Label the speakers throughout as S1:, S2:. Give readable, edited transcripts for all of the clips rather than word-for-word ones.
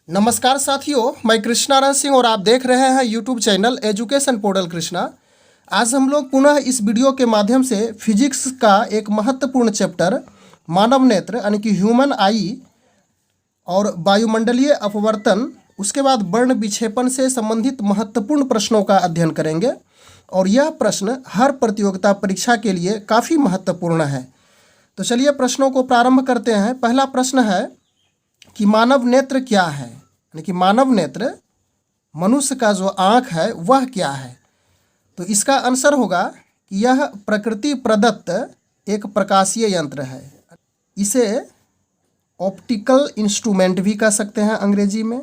S1: नमस्कार साथियों, मैं कृष्णारायण सिंह और आप देख रहे हैं YouTube channel education portal Krishna. आज हम लोग पुनः इस वीडियो के माध्यम से फिजिक्स का एक महत्वपूर्ण चैप्टर मानव नेत्र यानी कि ह्यूमन आई और वायुमंडलीय अपवर्तन, उसके बाद वर्ण विक्षेपण से संबंधित महत्वपूर्ण प्रश्नों का अध्ययन करेंगे। और यह प्रश्न हर प्रतियोगिता परीक्षा के लिए काफ़ी महत्वपूर्ण है। तो चलिए प्रश्नों को प्रारंभ करते हैं। पहला प्रश्न है कि मानव नेत्र क्या है, यानी कि मानव नेत्र मनुष्य का जो आँख है वह क्या है। तो इसका आंसर होगा कि यह प्रकृति प्रदत्त एक प्रकाशीय यंत्र है। इसे ऑप्टिकल इंस्ट्रूमेंट भी कह सकते हैं अंग्रेजी में,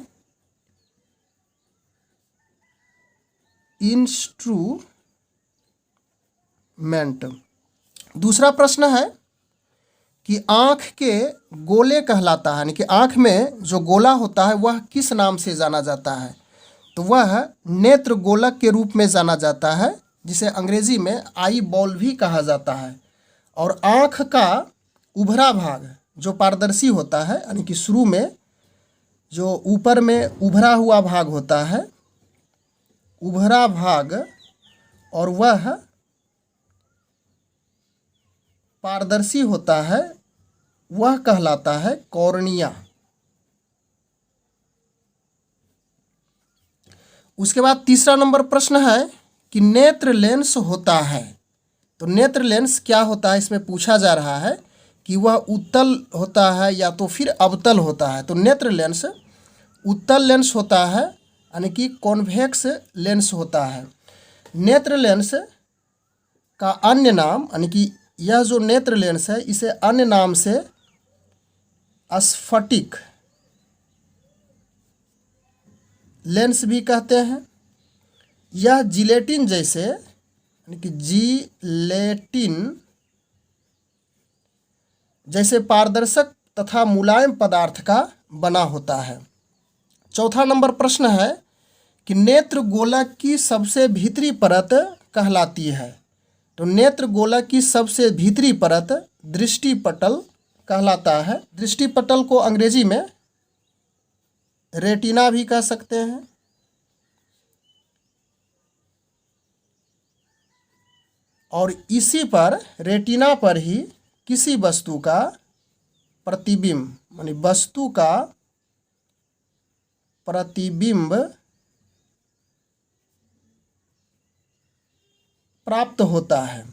S1: इंस्ट्रूमेंट। दूसरा प्रश्न है कि आँख के गोले कहलाता है, यानी कि आँख में जो गोला होता है वह किस नाम से जाना जाता है। तो वह नेत्र गोलक के रूप में जाना जाता है, जिसे अंग्रेजी में आई बॉल भी कहा जाता है। और आँख का उभरा भाग जो पारदर्शी होता है, यानी कि शुरू में जो ऊपर में उभरा हुआ भाग होता है, उभरा भाग, और वह पारदर्शी होता है, वह कहलाता है कॉर्निया। उसके बाद तीसरा नंबर प्रश्न है कि नेत्र लेंस होता है। तो नेत्र लेंस क्या होता है, इसमें पूछा जा रहा है कि वह उत्तल होता है या तो फिर अवतल होता है। तो नेत्र लेंस उत्तल लेंस होता है, यानी कि कॉन्वेक्स लेंस होता है। नेत्र लेंस का अन्य नाम, यानी कि यह जो नेत्र लेंस है इसे अन्य नाम से स्फटिक लेंस भी कहते हैं। यह जिलेटिन जैसे, यानी कि जिलेटिन जैसे पारदर्शक तथा मुलायम पदार्थ का बना होता है। चौथा नंबर प्रश्न है कि नेत्र गोलक की सबसे भीतरी परत कहलाती है। तो नेत्र गोलक की सबसे भीतरी परत दृष्टिपटल कहलाता है। दृष्टिपटल को अंग्रेजी में रेटिना भी कह सकते हैं। और इसी पर, रेटिना पर ही किसी वस्तु का प्रतिबिंब, यानी वस्तु का प्रतिबिंब प्राप्त होता है।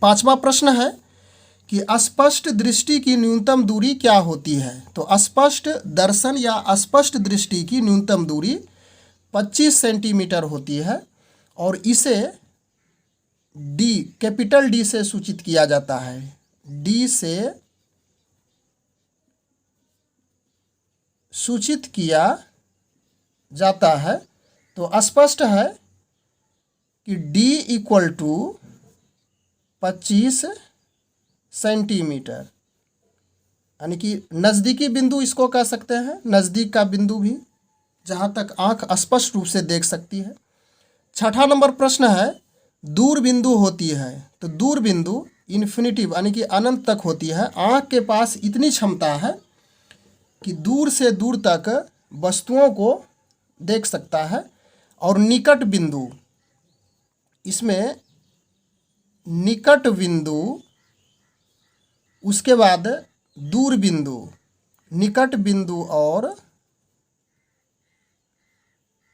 S1: पांचवा प्रश्न है कि अस्पष्ट दृष्टि की न्यूनतम दूरी क्या होती है। तो अस्पष्ट दर्शन या अस्पष्ट दृष्टि की न्यूनतम दूरी 25 सेंटीमीटर होती है। और इसे डी, कैपिटल डी से सूचित किया जाता है। डी से सूचित किया जाता है। तो स्पष्ट है कि D इक्वल टू 25 सेंटीमीटर, यानी कि नज़दीकी बिंदु इसको कह सकते हैं, नज़दीक का बिंदु भी, जहाँ तक आँख स्पष्ट रूप से देख सकती है। छठा नंबर प्रश्न है दूर बिंदु होती है। तो दूर बिंदु इन्फिनिटिव, यानी कि अनंत तक होती है। आँख के पास इतनी क्षमता है कि दूर से दूर तक वस्तुओं को देख सकता है। और निकट बिंदु, इसमें निकट बिंदु, उसके बाद दूर बिंदु, निकट बिंदु और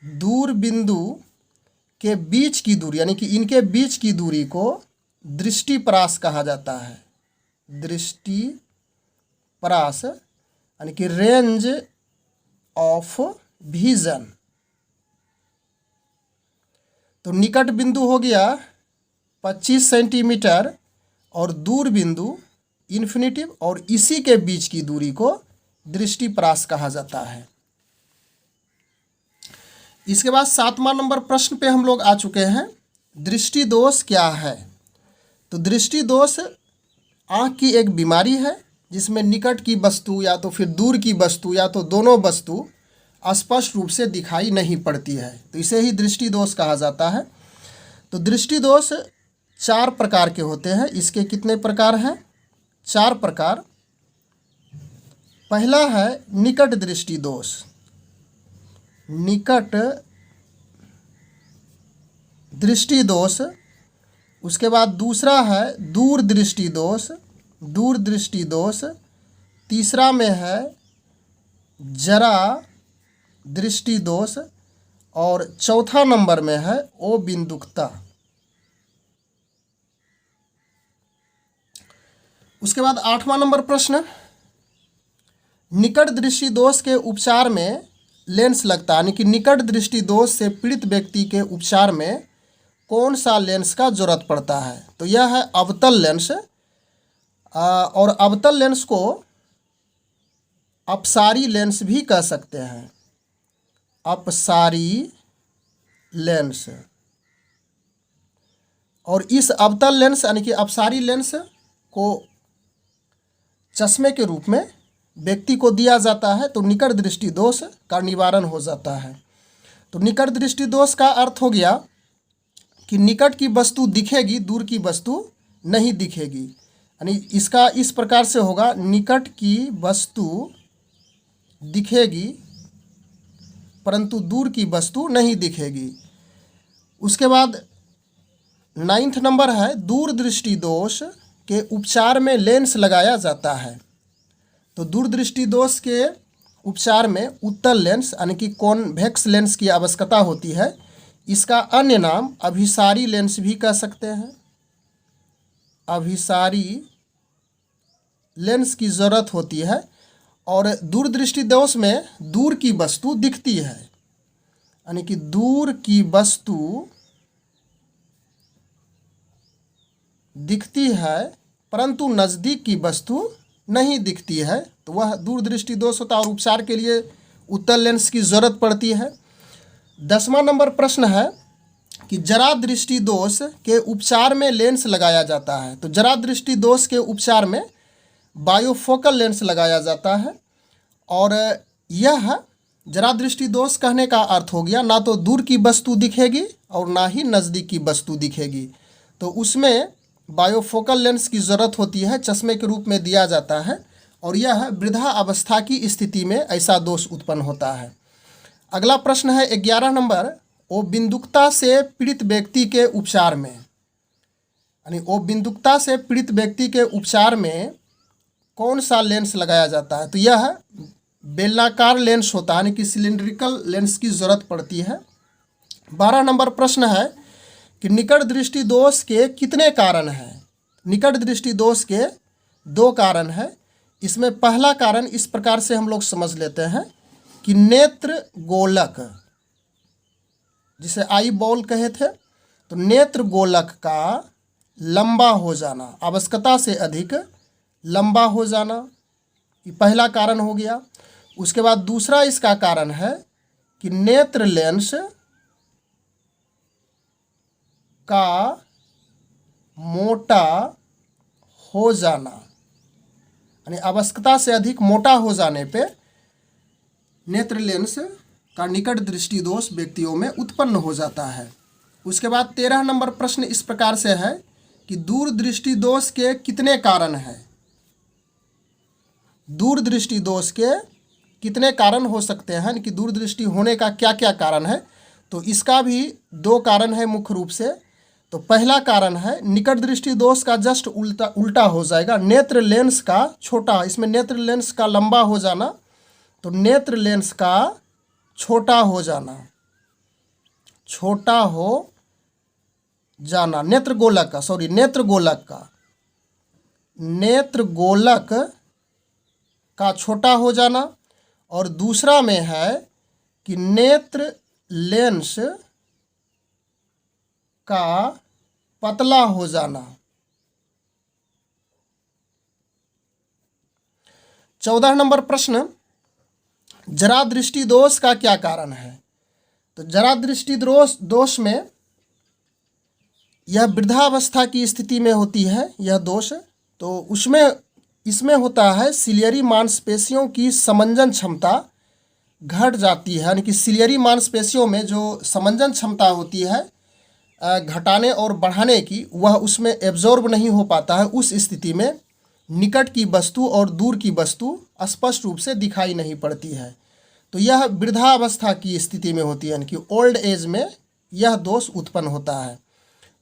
S1: दूर बिंदु के बीच की दूरी, यानी कि इनके बीच की दूरी को दृष्टिपरास कहा जाता है। दृष्टिपरास, यानी कि रेंज ऑफ विजन। तो निकट बिंदु हो गया 25 सेंटीमीटर और दूर बिंदु इन्फिनिटिव, और इसी के बीच की दूरी को दृष्टिपरास कहा जाता है। इसके बाद 7वां नंबर प्रश्न पे हम लोग आ चुके हैं। दृष्टि दोष क्या है। तो दृष्टि दोष आँख की एक बीमारी है जिसमें निकट की वस्तु या तो फिर दूर की वस्तु या तो दोनों वस्तु स्पष्ट रूप से दिखाई नहीं पड़ती है। तो इसे ही दृष्टि दोष कहा जाता है। तो दृष्टि दोष 4 प्रकार के होते हैं। इसके कितने प्रकार हैं? 4 प्रकार। पहला है निकट दृष्टि दोष। निकट दृष्टि दोष। उसके बाद दूसरा है दूर दृष्टि दोष, दूर दृष्टि दोष। तीसरा में है जरा दृष्टि दोष और चौथा नंबर में है ओ बिंदुकता। उसके बाद 8वां नंबर प्रश्न, निकट दृष्टि दोष के उपचार में लेंस लगता है, यानी कि निकट दृष्टि दोष से पीड़ित व्यक्ति के उपचार में कौन सा लेंस का जरूरत पड़ता है? तो यह है अवतल लेंस। और अवतल लेंस को अपसारी लेंस भी कह सकते हैं, अपसारी लेंस। और इस अवतल लेंस यानी कि अपसारी लेंस को चश्मे के रूप में व्यक्ति को दिया जाता है, तो निकट दृष्टि दोष का निवारण हो जाता है। तो निकट दृष्टि दोष का अर्थ हो गया कि निकट की वस्तु दिखेगी, दूर की वस्तु नहीं दिखेगी। यानी इसका इस प्रकार से होगा, निकट की वस्तु दिखेगी परंतु दूर की वस्तु नहीं दिखेगी। उसके बाद 9वां नंबर है दूर दृष्टि दोष के उपचार में लेंस लगाया जाता है। तो दूर दृष्टि दोष के उपचार में उत्तल लेंस यानी कि कॉन्वेक्स लेंस की आवश्यकता होती है। इसका अन्य नाम अभिसारी लेंस भी कह सकते हैं। अभिसारी लेंस की ज़रूरत होती है। और दूर दृष्टि दोष में दूर की वस्तु दिखती है, यानी कि दूर की वस्तु दिखती है परंतु नज़दीक की वस्तु नहीं दिखती है, तो वह दूर दृष्टि दोष होता है और उपचार के लिए उत्तल लेंस की ज़रूरत पड़ती है। 10वां नंबर प्रश्न है कि जरा दृष्टि दोष के उपचार में लेंस लगाया जाता है। तो जरा दृष्टि दोष के उपचार में बायोफोकल लेंस लगाया जाता है। और यह जरा दृष्टि दोष कहने का अर्थ हो गया ना तो दूर की वस्तु दिखेगी और ना ही नज़दीक की वस्तु दिखेगी, तो उसमें बायोफोकल लेंस की ज़रूरत होती है, चश्मे के रूप में दिया जाता है। और यह वृद्धा अवस्था की स्थिति में ऐसा दोष उत्पन्न होता है। अगला प्रश्न है 11 नंबर, ओ बिंदुकता से पीड़ित व्यक्ति के उपचार में, यानी ओ बिंदुकता से पीड़ित व्यक्ति के उपचार में कौन सा लेंस लगाया जाता है? तो यह बेलनाकार लेंस होता है, यानी कि सिलिंड्रिकल लेंस की ज़रूरत पड़ती है। 12 नंबर प्रश्न है कि निकट दृष्टि दोष के कितने कारण हैं? निकट दृष्टि दोष के 2 कारण हैं। इसमें पहला कारण इस प्रकार से हम लोग समझ लेते हैं कि नेत्र गोलक, जिसे आई बॉल कहे थे, तो नेत्र गोलक का लंबा हो जाना, आवश्यकता से अधिक लंबा हो जाना, ये पहला कारण हो गया। उसके बाद दूसरा इसका कारण है कि नेत्र लेंस का मोटा हो जाना, यानी आवश्यकता से अधिक मोटा हो जाने पे नेत्र लेंस का निकट दृष्टि दोष व्यक्तियों में उत्पन्न हो जाता है। उसके बाद 13 नंबर प्रश्न इस प्रकार से है कि दूर दृष्टि दोष के कितने कारण हैं? दूर दृष्टि दोष के कितने कारण हो सकते हैं, कि दूर दृष्टि होने का क्या क्या कारण है? तो इसका भी 2 कारण है मुख्य रूप से। तो पहला कारण है निकट दृष्टि दोष का जस्ट उल्टा हो जाएगा, नेत्र लेंस का छोटा, इसमें नेत्र लेंस का लंबा हो जाना, तो नेत्र लेंस का छोटा हो जाना, छोटा हो जाना, नेत्र गोलक का छोटा हो जाना। और दूसरा में है कि नेत्र लेंस का पतला हो जाना। 14 नंबर प्रश्न, जरा दृष्टि दोष का क्या कारण है? तो जरा दृष्टि दोष में यह वृद्धावस्था की स्थिति में होती है यह दोष। तो इसमें होता है सिलियरी मांसपेशियों की समंजन क्षमता घट जाती है, यानी कि सिलियरी मांसपेशियों में जो समंजन क्षमता होती है घटाने और बढ़ाने की, वह उसमें एब्जॉर्ब नहीं हो पाता है। उस स्थिति में निकट की वस्तु और दूर की वस्तु स्पष्ट रूप से दिखाई नहीं पड़ती है। तो यह वृद्धावस्था की स्थिति में होती है, यानी कि ओल्ड एज में यह दोष उत्पन्न होता है।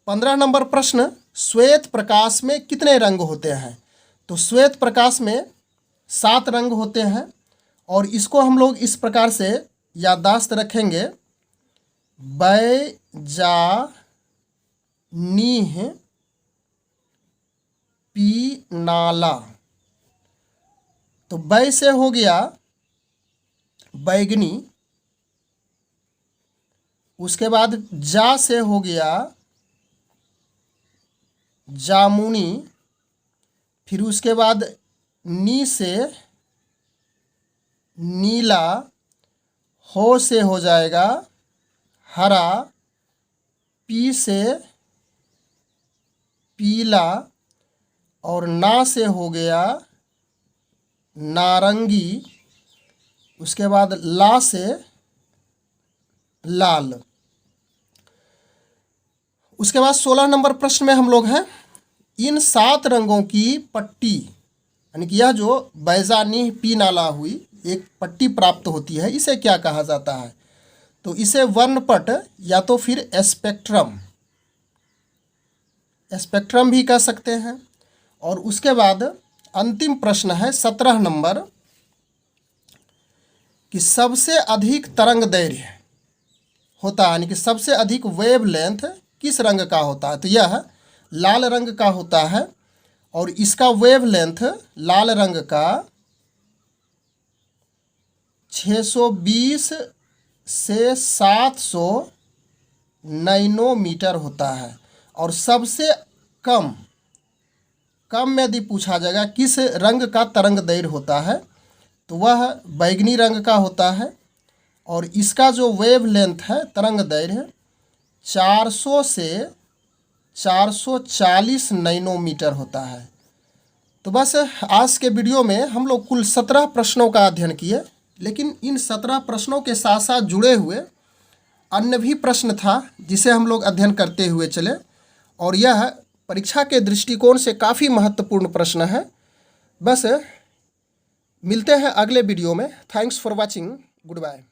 S1: 15 नंबर प्रश्न, श्वेत प्रकाश में कितने रंग होते हैं? तो श्वेत प्रकाश में 7 रंग होते हैं और इसको हम लोग इस प्रकार से याददाश्त रखेंगे, बैजानीह पीनाला। तो बै से हो गया बैगनी, उसके बाद जा से हो गया जामुनी, फिर उसके बाद नी से नीला, हो से हो जाएगा हरा, पी से पीला और ना से हो गया नारंगी, उसके बाद ला से लाल। उसके बाद 16 नंबर प्रश्न में हम लोग हैं, इन 7 रंगों की पट्टी, यानी कि यह जो बैजानी पी नाला हुई एक पट्टी प्राप्त होती है, इसे क्या कहा जाता है? तो इसे वर्णपट या तो फिर स्पेक्ट्रम भी कह सकते हैं। और उसके बाद अंतिम प्रश्न है 17 नंबर, कि सबसे अधिक तरंग दैर्घ्य होता है, यानी कि सबसे अधिक वेव लेंथ किस रंग का होता है? तो यह लाल रंग का होता है और इसका वेव लेंथ लाल रंग का 620 से 700 नैनोमीटर होता है। और सबसे कम में यदि पूछा जाएगा किस रंग का तरंग दैर्घ्य होता है, तो वह बैगनी रंग का होता है और इसका जो वेव लेंथ है तरंग दैर्घ्य 400 से 440 नैनोमीटर होता है। तो बस आज के वीडियो में हम लोग कुल 17 प्रश्नों का अध्ययन किए, लेकिन इन 17 प्रश्नों के साथ साथ जुड़े हुए अन्य भी प्रश्न था जिसे हम लोग अध्ययन करते हुए चले, और यह परीक्षा के दृष्टिकोण से काफ़ी महत्वपूर्ण प्रश्न है। बस मिलते हैं अगले वीडियो में। Thanks for watching, good bye.